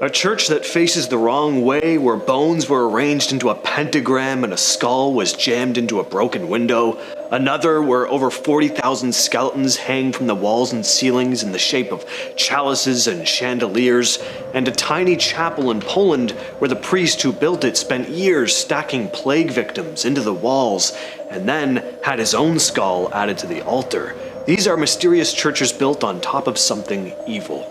A church that faces the wrong way, where bones were arranged into a pentagram and a skull was jammed into a broken window. Another where over 40,000 skeletons hang from the walls and ceilings in the shape of chalices and chandeliers. And a tiny chapel in Poland where the priest who built it spent years stacking plague victims into the walls and then had his own skull added to the altar. These are mysterious churches built on top of something evil.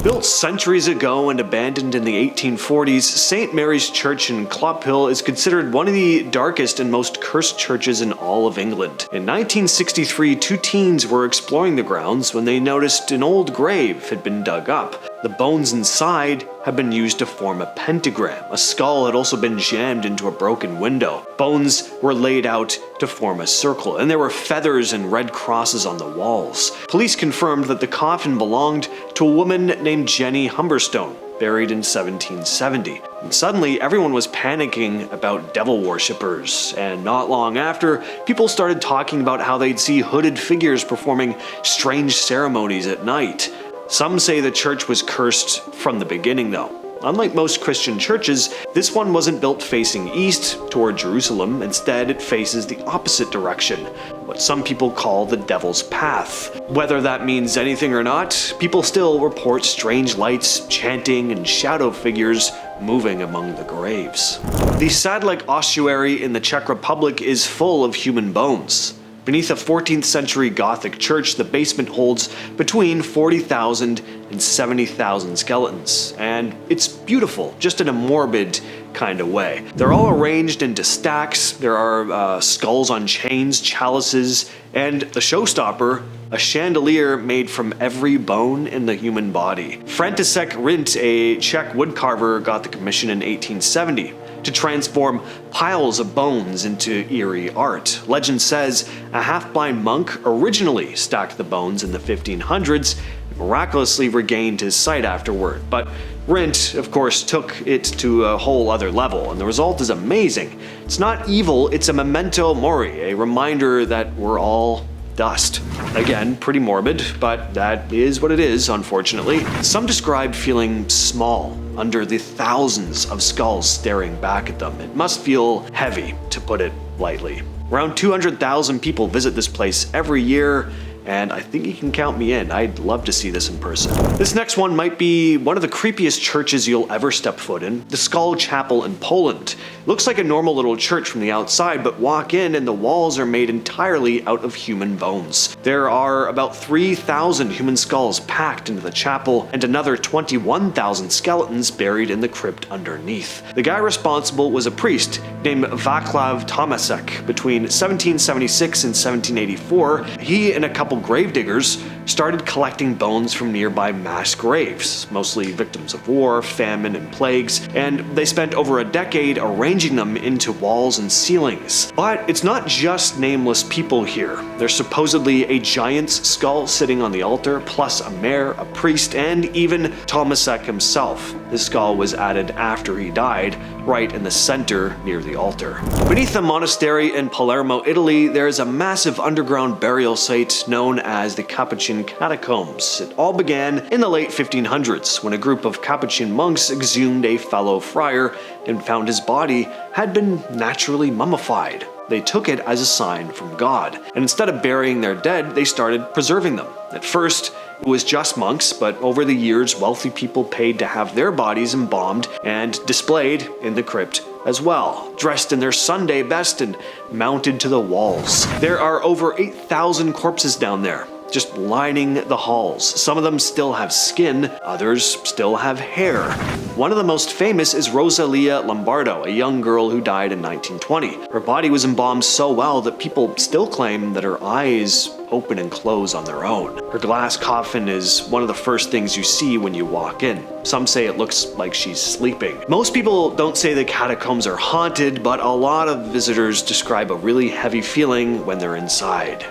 Built centuries ago and abandoned in the 1840s, St. Mary's Church in Clophill is considered one of the darkest and most cursed churches in all of England. In 1963, two teens were exploring the grounds when they noticed an old grave had been dug up. The bones inside had been used to form a pentagram. A skull had also been jammed into a broken window. Bones were laid out to form a circle, and there were feathers and red crosses on the walls. Police confirmed that the coffin belonged to a woman named Jenny Humberstone, buried in 1770. And suddenly, everyone was panicking about devil worshippers, and not long after, people started talking about how they'd see hooded figures performing strange ceremonies at night. Some say the church was cursed from the beginning, though. Unlike most Christian churches, this one wasn't built facing east toward Jerusalem. Instead, it faces the opposite direction, what some people call the Devil's Path. Whether that means anything or not, people still report strange lights, chanting, and shadow figures moving among the graves. The Sedlec Ossuary in the Czech Republic is full of human bones. Beneath a 14th century Gothic church, the basement holds between 40,000 and 70,000 skeletons. And it's beautiful, just in a morbid kind of way. They're all arranged into stacks. There are skulls on chains, chalices, and the showstopper, a chandelier made from every bone in the human body. František Rint, a Czech woodcarver, got the commission in 1870. To transform piles of bones into eerie art. Legend says a half-blind monk originally stacked the bones in the 1500s and miraculously regained his sight afterward. But Rint, of course, took it to a whole other level, and the result is amazing. It's not evil, it's a memento mori, a reminder that we're all dust. Again, pretty morbid, but that is what it is, unfortunately. Some describe feeling small under the thousands of skulls staring back at them. It must feel heavy, to put it lightly. Around 200,000 people visit this place every year, and I think you can count me in. I'd love to see this in person. This next one might be one of the creepiest churches you'll ever step foot in, the Stull Chapel in Poland. It looks like a normal little church from the outside, but walk in and the walls are made entirely out of human bones. There are about 3,000 human skulls packed into the chapel and another 21,000 skeletons buried in the crypt underneath. The guy responsible was a priest named Václav Tomasek. Between 1776 and 1784, he and a couple gravediggers started collecting bones from nearby mass graves, mostly victims of war, famine, and plagues, and they spent over a decade arranging them into walls and ceilings. But it's not just nameless people here. There's supposedly a giant's skull sitting on the altar, plus a mayor, a priest, and even Tomasek himself. His skull was added after he died, right in the center near the altar. Beneath the monastery in Palermo, Italy, there is a massive underground burial site known as the Capuchin Catacombs. It all began in the late 1500s when a group of Capuchin monks exhumed a fellow friar and found his body had been naturally mummified. They took it as a sign from God, and instead of burying their dead, they started preserving them. At first, it was just monks, but over the years, wealthy people paid to have their bodies embalmed and displayed in the crypt as well, dressed in their Sunday best and mounted to the walls. There are over 8,000 corpses down there, just lining the halls. Some of them still have skin, others still have hair. One of the most famous is Rosalia Lombardo, a young girl who died in 1920. Her body was embalmed so well that people still claim that her eyes open and close on their own. Her glass coffin is one of the first things you see when you walk in. Some say it looks like she's sleeping. Most people don't say the catacombs are haunted, but a lot of visitors describe a really heavy feeling when they're inside.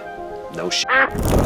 No shit.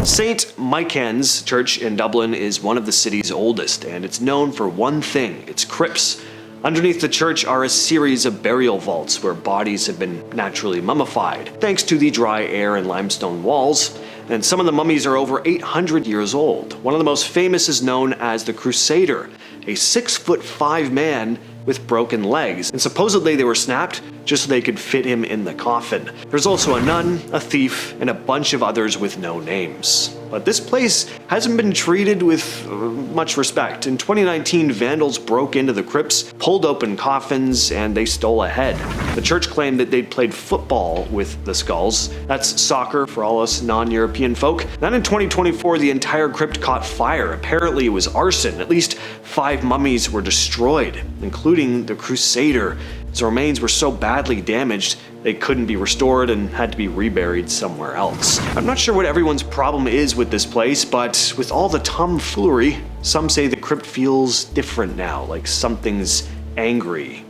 St. Michan's Church in Dublin is one of the city's oldest, and it's known for one thing: its crypts. Underneath the church are a series of burial vaults where bodies have been naturally mummified, thanks to the dry air and limestone walls, and some of the mummies are over 800 years old. One of the most famous is known as the Crusader, a 6'5" man with broken legs, and supposedly they were snapped just so they could fit him in the coffin. There's also a nun, a thief, and a bunch of others with no names. But this place hasn't been treated with much respect. In 2019, vandals broke into the crypts, pulled open coffins, and they stole a head. The church claimed that they'd played football with the skulls. That's soccer for all us non-European folk. Then in 2024, the entire crypt caught fire. Apparently it was arson. At least 5 mummies were destroyed, including the Crusader. His remains were so badly damaged they couldn't be restored and had to be reburied somewhere else. I'm not sure what everyone's problem is with this place, but with all the tomfoolery, some say the crypt feels different now, like something's angry.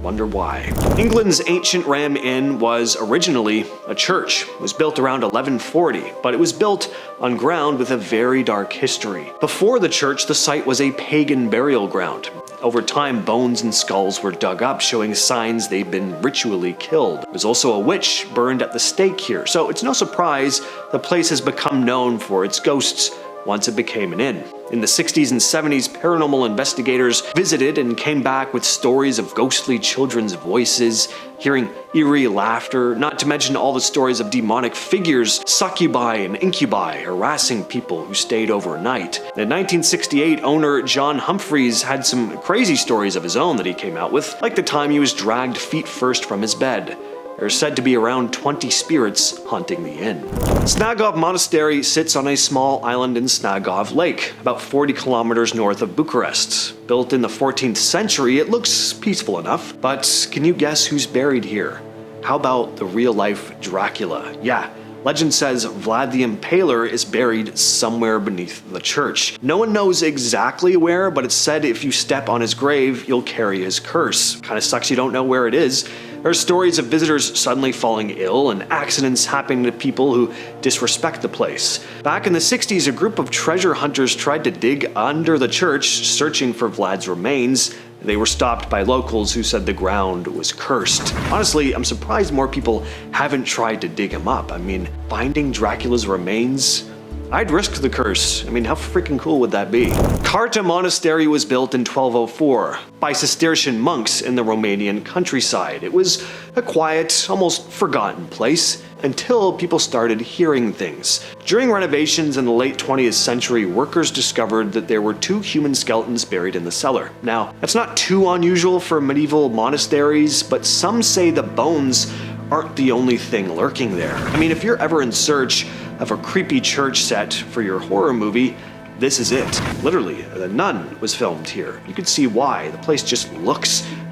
Wonder why. England's ancient Ram Inn was originally a church. It was built around 1140, but it was built on ground with a very dark history. Before the church, the site was a pagan burial ground. Over time, bones and skulls were dug up, showing signs they'd been ritually killed. There was also a witch burned at the stake here, so it's no surprise the place has become known for its ghosts once it became an inn. In the 60s and 70s, paranormal investigators visited and came back with stories of ghostly children's voices, hearing eerie laughter, not to mention all the stories of demonic figures, succubi and incubi, harassing people who stayed overnight. In 1968, owner John Humphreys had some crazy stories of his own that he came out with, like the time he was dragged feet first from his bed. There are said to be around 20 spirits haunting the inn. Snagov Monastery sits on a small island in Snagov Lake, about 40 kilometers north of Bucharest. Built in the 14th century, it looks peaceful enough, but can you guess who's buried here? How about the real-life Dracula? Yeah, legend says Vlad the Impaler is buried somewhere beneath the church. No one knows exactly where, but it's said if you step on his grave, you'll carry his curse. Kinda sucks you don't know where it is. There are stories of visitors suddenly falling ill and accidents happening to people who disrespect the place. Back in the 60s, a group of treasure hunters tried to dig under the church, searching for Vlad's remains. They were stopped by locals who said the ground was cursed. Honestly, I'm surprised more people haven't tried to dig him up. I mean, finding Dracula's remains? I'd risk the curse. I mean, how freaking cool would that be? Carta Monastery was built in 1204 by Cistercian monks in the Romanian countryside. It was a quiet, almost forgotten place until people started hearing things. During renovations in the late 20th century, workers discovered that there were 2 human skeletons buried in the cellar. Now, that's not too unusual for medieval monasteries, but some say the bones aren't the only thing lurking there. I mean, if you're ever in search of a creepy church set for your horror movie, this is it. Literally, The Nun was filmed here. You can see why. The place just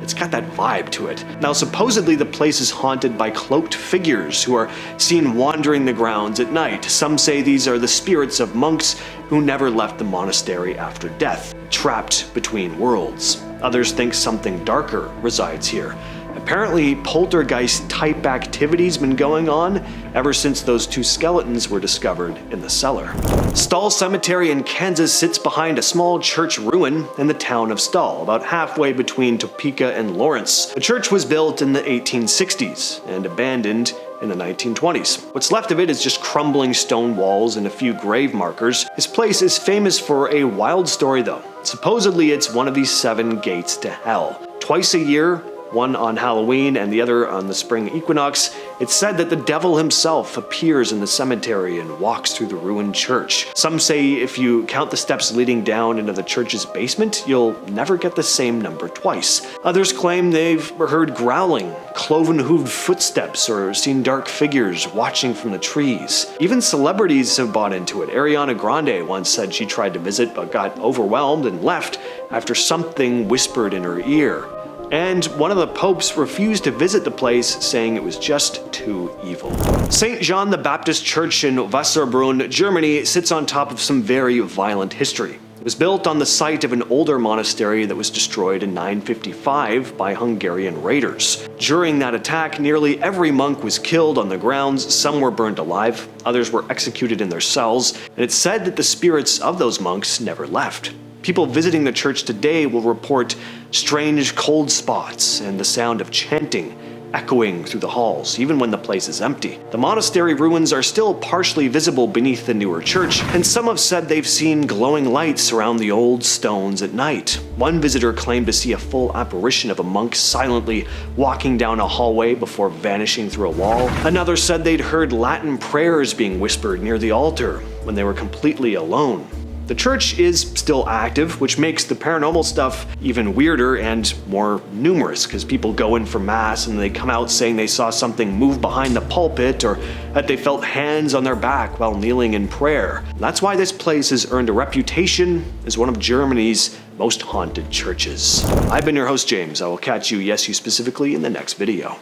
it's got that vibe to it. Now, supposedly the place is haunted by cloaked figures who are seen wandering the grounds at night. Some say these are the spirits of monks who never left the monastery after death, trapped between worlds. Others think something darker resides here. Apparently, poltergeist-type activity's been going on ever since those 2 skeletons were discovered in the cellar. Stull Cemetery in Kansas sits behind a small church ruin in the town of Stull, about halfway between Topeka and Lawrence. The church was built in the 1860s and abandoned in the 1920s. What's left of it is just crumbling stone walls and a few grave markers. This place is famous for a wild story though. Supposedly it's one of these 7 gates to hell. Twice a year, one on Halloween and the other on the spring equinox, it's said that the devil himself appears in the cemetery and walks through the ruined church. Some say if you count the steps leading down into the church's basement, you'll never get the same number twice. Others claim they've heard growling, cloven-hooved footsteps, or seen dark figures watching from the trees. Even celebrities have bought into it. Ariana Grande once said she tried to visit but got overwhelmed and left after something whispered in her ear. And one of the popes refused to visit the place, saying it was just too evil. St. John the Baptist Church in Wasserbrunn, Germany sits on top of some very violent history. It was built on the site of an older monastery that was destroyed in 955 by Hungarian raiders. During that attack, nearly every monk was killed on the grounds, some were burned alive, others were executed in their cells, and it's said that the spirits of those monks never left. People visiting the church today will report strange cold spots and the sound of chanting echoing through the halls, even when the place is empty. The monastery ruins are still partially visible beneath the newer church, and some have said they've seen glowing lights around the old stones at night. One visitor claimed to see a full apparition of a monk silently walking down a hallway before vanishing through a wall. Another said they'd heard Latin prayers being whispered near the altar when they were completely alone. The church is still active, which makes the paranormal stuff even weirder and more numerous, because people go in for mass and they come out saying they saw something move behind the pulpit or that they felt hands on their back while kneeling in prayer. That's why this place has earned a reputation as one of Germany's most haunted churches. I've been your host, James. I will catch you, yes, you specifically, in the next video.